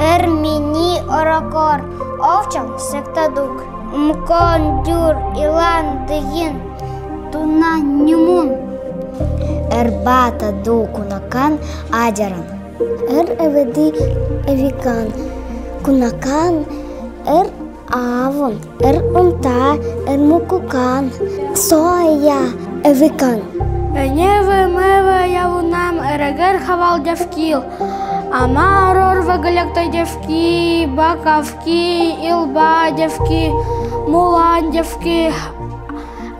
Ermini orokor, ovcham sektaduk, mkondur ilan degin, tuna nyumun. Erbata kunakan ajaran. Evedi evikan, kunakan avon, unta, mukukan, soya evikan. Eneve meve явунам эрегер хавал девкил, амарор вагалекта девки, бакавки, илба девки, мулан девки,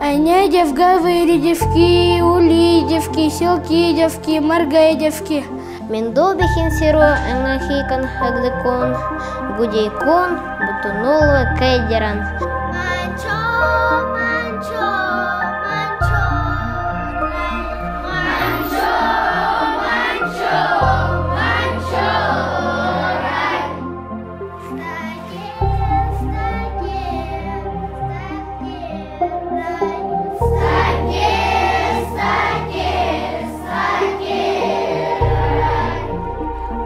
эне девга выри девки, ули девки, силки девки, маргай девки. Минду бихин сиро энгахикан хагдекон, гудейкон, бутунулва кайдеран.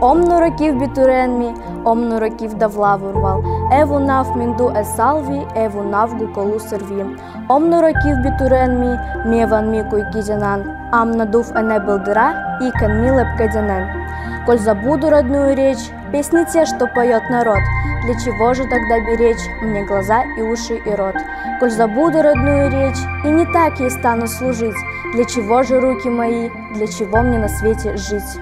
Омну років бітуренмі, омну років давла вурвал, еву нав мінду есалві, еву навгу колу серві. Омну років бітуренмі, мєван мікуй кізянан, ам надув эне былдыра, и кан ми лепкадянен. Коль забуду родную речь, песни те, что поет народ, для чего же тогда беречь мне глаза и уши и рот? Коль забуду родную речь, и не так ей стану служить, для чего же руки мои, для чего мне на свете жить?